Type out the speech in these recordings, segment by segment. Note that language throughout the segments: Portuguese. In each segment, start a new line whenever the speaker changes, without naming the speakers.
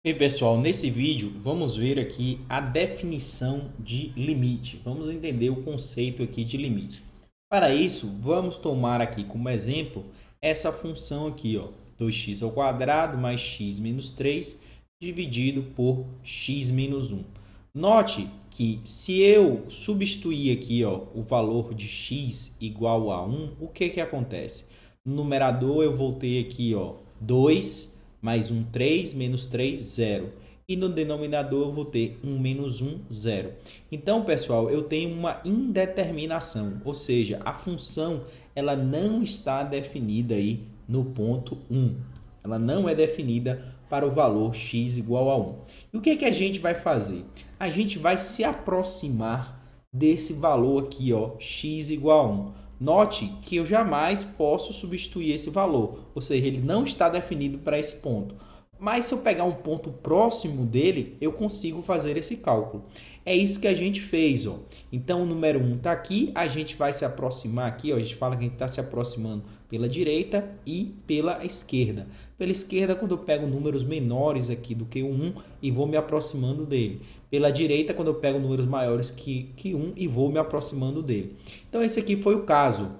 E pessoal, nesse vídeo vamos ver aqui a definição de limite. Vamos entender o conceito aqui de limite. Para isso, vamos tomar aqui como exemplo essa função aqui, ó, 2x ao quadrado mais x menos 3 dividido por x menos 1. Note que se eu substituir aqui, ó, o valor de x igual a 1, o que acontece? No numerador eu vou ter aqui, ó, 2 mais 1, 3, menos 3, 0. E no denominador eu vou ter 1 menos 1, 0. Então, pessoal, eu tenho uma indeterminação, ou seja, a função ela não está definida aí no ponto 1. Ela não é definida para o valor x igual a 1. E o que a gente vai fazer? A gente vai se aproximar desse valor aqui, ó, x igual a 1. Note que eu jamais posso substituir esse valor, ou seja, ele não está definido para esse ponto. Mas se eu pegar um ponto próximo dele, eu consigo fazer esse cálculo. É isso que a gente fez, ó. Então, o número 1 está aqui, a gente vai se aproximar aqui, ó. A gente fala que a gente está se aproximando pela direita e pela esquerda. Pela esquerda, quando eu pego números menores aqui do que o 1 e vou me aproximando dele. Pela direita, quando eu pego números maiores que 1 e vou me aproximando dele. Então, esse aqui foi o caso.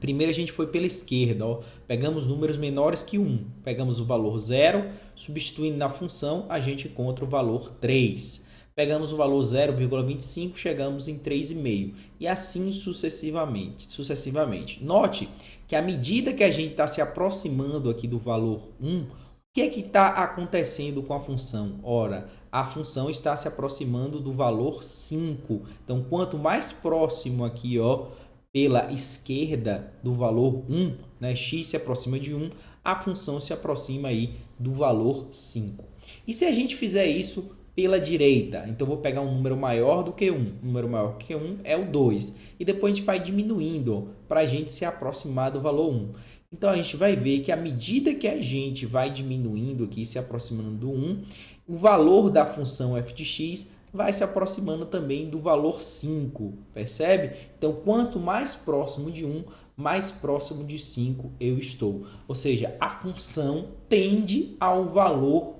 Primeiro a gente foi pela esquerda, ó. Pegamos números menores que 1. Pegamos o valor 0, substituindo na função, a gente encontra o valor 3. Pegamos o valor 0,25, chegamos em 3,5. E assim sucessivamente. Note que à medida que a gente está se aproximando aqui do valor 1, o que é que está acontecendo com a função? Ora, a função está se aproximando do valor 5. Então, quanto mais próximo aqui, ó, pela esquerda do valor 1, né? X se aproxima de 1, a função se aproxima aí do valor 5. E se a gente fizer isso pela direita? Então, vou pegar um número maior do que 1. Um número maior que 1 é o 2. E depois a gente vai diminuindo para a gente se aproximar do valor 1. Então, a gente vai ver que à medida que a gente vai diminuindo aqui, se aproximando do 1, o valor da função f de x vai se aproximando também do valor 5, percebe? Então, quanto mais próximo de 1, mais próximo de 5 eu estou. Ou seja, a função tende ao valor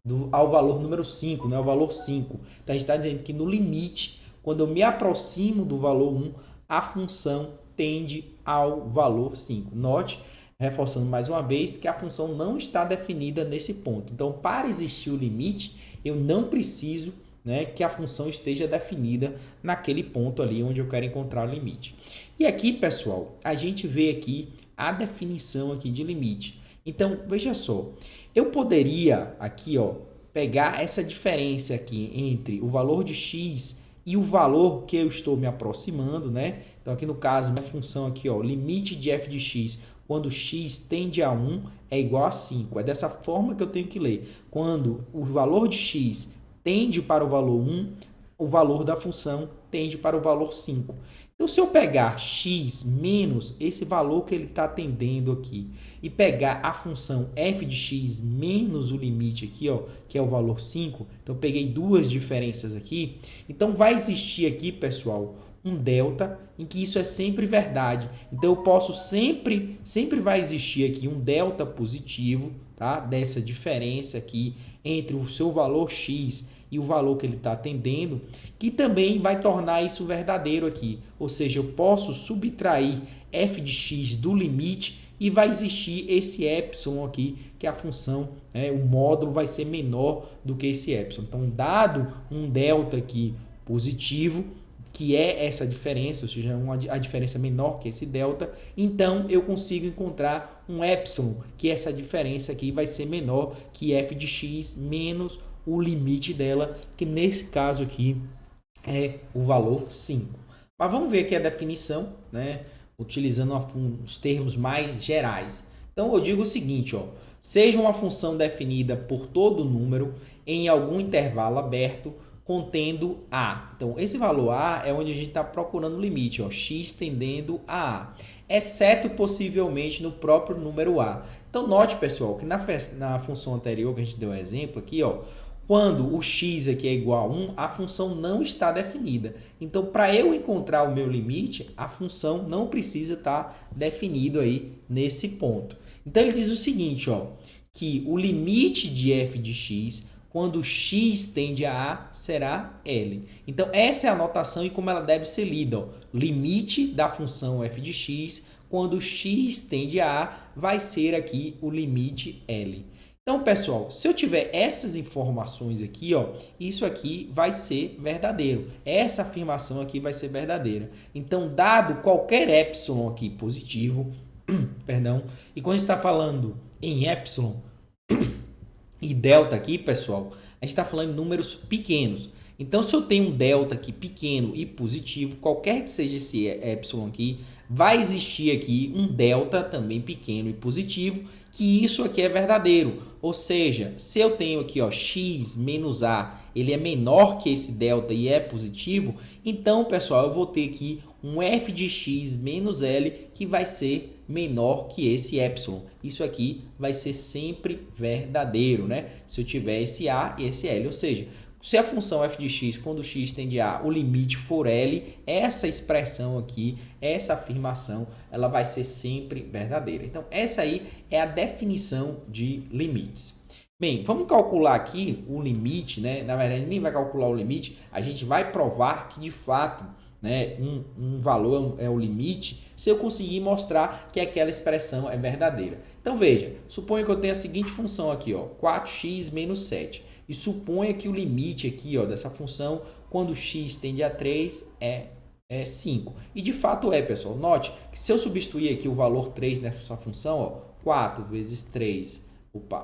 número 5, né? Ao valor 5. Então, a gente está dizendo que no limite, quando eu me aproximo do valor 1, a função tende ao valor 5. Note, reforçando mais uma vez, que a função não está definida nesse ponto. Então, para existir o limite, eu não preciso, né, que a função esteja definida naquele ponto ali onde eu quero encontrar o limite. E aqui, pessoal, a gente vê aqui a definição aqui de limite. Então, veja só, eu poderia aqui, ó, pegar essa diferença aqui entre o valor de x e o valor que eu estou me aproximando, né? Então, aqui no caso, minha função aqui, ó, limite de f de x quando x tende a 1 é igual a 5. É dessa forma que eu tenho que ler. Quando o valor de x tende para o valor 1, o valor da função tende para o valor 5. Então, se eu pegar x menos esse valor que ele está tendendo aqui e pegar a função f de x menos o limite aqui, ó, que é o valor 5, então eu peguei duas diferenças aqui, então vai existir aqui, pessoal, um delta em que isso é sempre verdade. Então, eu posso sempre vai existir aqui um delta positivo, tá? Dessa diferença aqui entre o seu valor x e o valor que ele está atendendo, que também vai tornar isso verdadeiro aqui. Ou seja, eu posso subtrair f de x do limite e vai existir esse epsilon aqui, que a função, né, o módulo vai ser menor do que esse epsilon. Então, dado um delta aqui positivo, que é essa diferença, ou seja, a diferença menor que esse delta, então eu consigo encontrar um epsilon, que essa diferença aqui vai ser menor que f de x menos o limite dela, que nesse caso aqui é o valor 5. Mas vamos ver aqui a definição, né? Utilizando os termos mais gerais. Então, eu digo o seguinte, ó, seja uma função definida por todo número em algum intervalo aberto, contendo A. Então, esse valor A é onde a gente está procurando o limite, ó, x tendendo a A, exceto possivelmente no próprio número A. Então, note, pessoal, que na função anterior que a gente deu um exemplo aqui, ó, quando o x aqui é igual a 1, a função não está definida. Então, para eu encontrar o meu limite, a função não precisa estar definida aí nesse ponto. Então, ele diz o seguinte, ó, que o limite de f de x, quando x tende a A, será L. Então, essa é a notação e como ela deve ser lida. Ó. Limite da função f de x, quando x tende a A, vai ser aqui o limite L. Então, pessoal, se eu tiver essas informações aqui, ó, isso aqui vai ser verdadeiro. Essa afirmação aqui vai ser verdadeira. Então, dado qualquer epsilon aqui positivo, perdão, e quando a gente está falando em epsilon e delta aqui, pessoal, a gente está falando em números pequenos. Então, se eu tenho um delta aqui pequeno e positivo, qualquer que seja esse epsilon aqui, vai existir aqui um delta também pequeno e positivo, que isso aqui é verdadeiro. Ou seja, se eu tenho aqui ó, x menos a, ele é menor que esse delta e é positivo, então, pessoal, eu vou ter aqui um f de x menos L que vai ser menor que esse epsilon. Isso aqui vai ser sempre verdadeiro, né? Se eu tiver esse a e esse L, ou seja, se a função f de x, quando x tende a o limite for L, essa expressão aqui, essa afirmação, ela vai ser sempre verdadeira. Então, essa aí é a definição de limites. Bem, vamos calcular aqui o limite, né? Na verdade, nem vai calcular o limite, a gente vai provar que, de fato, né, um valor é o limite se eu conseguir mostrar que aquela expressão é verdadeira. Então, veja, suponha que eu tenha a seguinte função aqui, ó, 4x menos 7. E suponha que o limite aqui ó, dessa função, quando x tende a 3, é 5. E de fato é, pessoal. Note que se eu substituir aqui o valor 3 nessa função, ó, 4 vezes 3,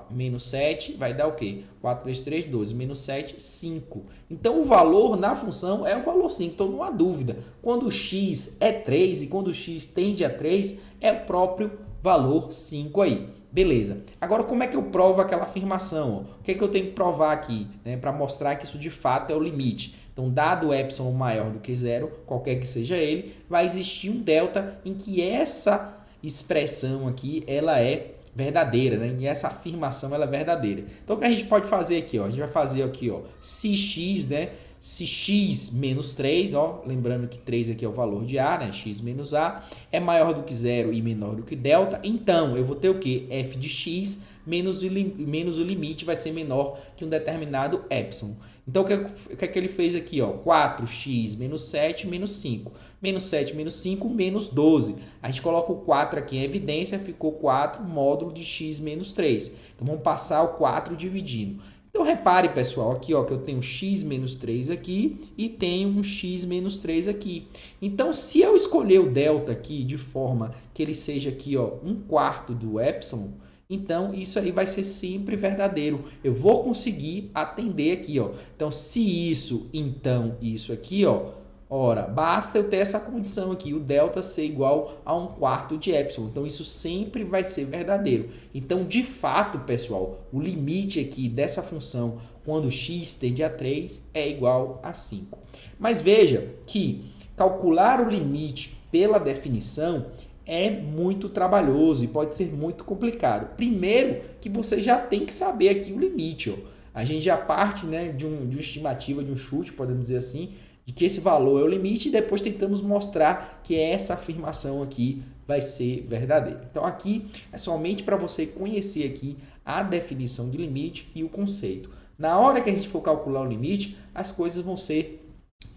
menos 7, vai dar o quê? 4 vezes 3, 12. Menos 7, 5. Então, o valor na função é o valor 5. Então, não há dúvida. Quando x é 3 e quando x tende a 3, é o próprio valor 5 aí. Beleza. Agora, como é que eu provo aquela afirmação? O que é que eu tenho que provar aqui, né, para mostrar que isso de fato é o limite? Então, dado o epsilon maior do que zero, qualquer que seja ele, vai existir um delta em que essa expressão aqui ela é verdadeira, né? E essa afirmação ela é verdadeira. Então, o que a gente pode fazer aqui? Ó? A gente vai fazer aqui, ó, se x, né? Se x menos 3, ó, lembrando que 3 aqui é o valor de A, né? X menos A, é maior do que zero e menor do que delta, então eu vou ter o quê? F de x menos o limite vai ser menor que um determinado epsilon. Então, o que é que ele fez aqui? Ó? 4x menos 7 menos 5. Menos 7 menos 5 menos 12. A gente coloca o 4 aqui em evidência, ficou 4 módulo de x menos 3. Então, vamos passar o 4 dividindo. Então, repare, pessoal, aqui ó, que eu tenho x menos 3 aqui e tenho um x menos 3 aqui. Então, se eu escolher o delta aqui de forma que ele seja aqui, ó, 1/4 do epsilon, então isso aí vai ser sempre verdadeiro. Eu vou conseguir atender aqui, ó. Então, se isso, então isso aqui, ó. Ora, basta eu ter essa condição aqui, o delta ser igual a 1/4 de epsilon. Então, isso sempre vai ser verdadeiro. Então, de fato, pessoal, o limite aqui dessa função, quando x tende a 3, é igual a 5. Mas veja que calcular o limite pela definição é muito trabalhoso e pode ser muito complicado. Primeiro, que você já tem que saber aqui o limite. Ó. A gente já parte, né, de uma estimativa, de um chute, podemos dizer assim, de que esse valor é o limite e depois tentamos mostrar que essa afirmação aqui vai ser verdadeira. Então, aqui é somente para você conhecer aqui a definição de limite e o conceito. Na hora que a gente for calcular o limite, as coisas vão ser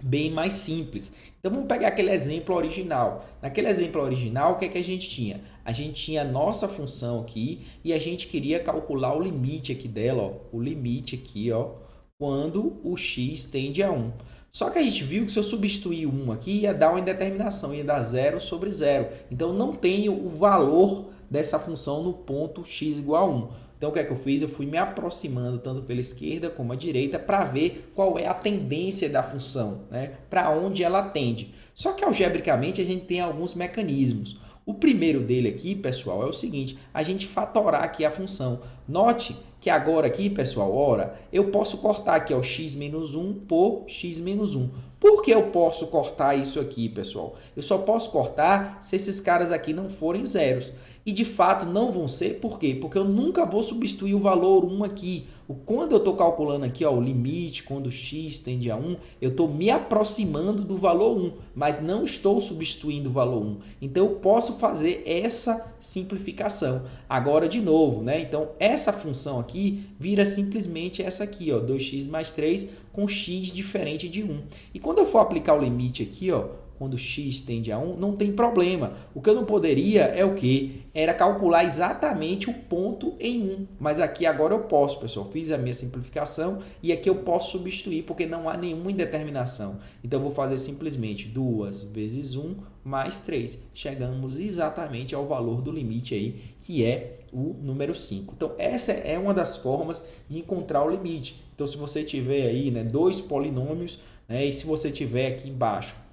bem mais simples. Então, vamos pegar aquele exemplo original. Naquele exemplo original, o que é que a gente tinha? A gente tinha a nossa função aqui e a gente queria calcular o limite aqui dela, ó, o limite aqui, ó, quando o x tende a 1. Só que a gente viu que se eu substituir 1 aqui, ia dar uma indeterminação, ia dar 0 sobre 0. Então, não tenho o valor dessa função no ponto x igual a 1. Então, o que é que eu fiz? Eu fui me aproximando tanto pela esquerda como a direita para ver qual é a tendência da função, né? Para onde ela tende. Só que, algebricamente, a gente tem alguns mecanismos. O primeiro dele aqui, pessoal, é o seguinte, a gente fatorar aqui a função. Note que agora aqui, pessoal, ora, eu posso cortar aqui ó, x menos 1 por x menos 1. Por que eu posso cortar isso aqui, pessoal? Eu só posso cortar se esses caras aqui não forem zeros. E, de fato, não vão ser, por quê? Porque eu nunca vou substituir o valor 1 aqui. Quando eu estou calculando aqui, ó, o limite, quando x tende a 1, eu estou me aproximando do valor 1, mas não estou substituindo o valor 1. Então, eu posso fazer essa simplificação. Agora, de novo, né? Então, essa função aqui vira simplesmente essa aqui, ó, 2x mais 3 com x diferente de 1. E quando eu for aplicar o limite aqui, ó, quando x tende a 1, não tem problema. O que eu não poderia é o quê? Era calcular exatamente o ponto em 1. Mas aqui agora eu posso, pessoal. Fiz a minha simplificação e aqui eu posso substituir porque não há nenhuma indeterminação. Então, eu vou fazer simplesmente 2 vezes 1 mais 3. Chegamos exatamente ao valor do limite aí, que é o número 5. Então, essa é uma das formas de encontrar o limite. Então, se você tiver aí, né, dois polinômios, né, e se você tiver aqui embaixo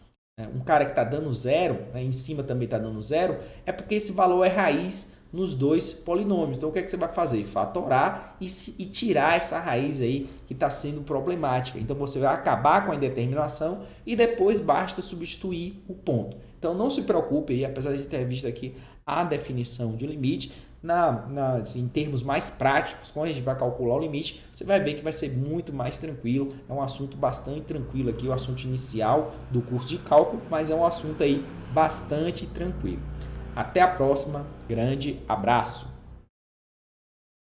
um cara que está dando zero, né, em cima também está dando zero, é porque esse valor é raiz nos dois polinômios. Então, o que é que você vai fazer? Fatorar e tirar essa raiz aí que está sendo problemática. Então, você vai acabar com a indeterminação e depois basta substituir o ponto. Então, não se preocupe aí, apesar de ter visto aqui a definição de limite, assim, em termos mais práticos, quando a gente vai calcular o limite, você vai ver que vai ser muito mais tranquilo. É um assunto bastante tranquilo aqui, o assunto inicial do curso de cálculo, mas é um assunto aí bastante tranquilo. Até a próxima, grande abraço!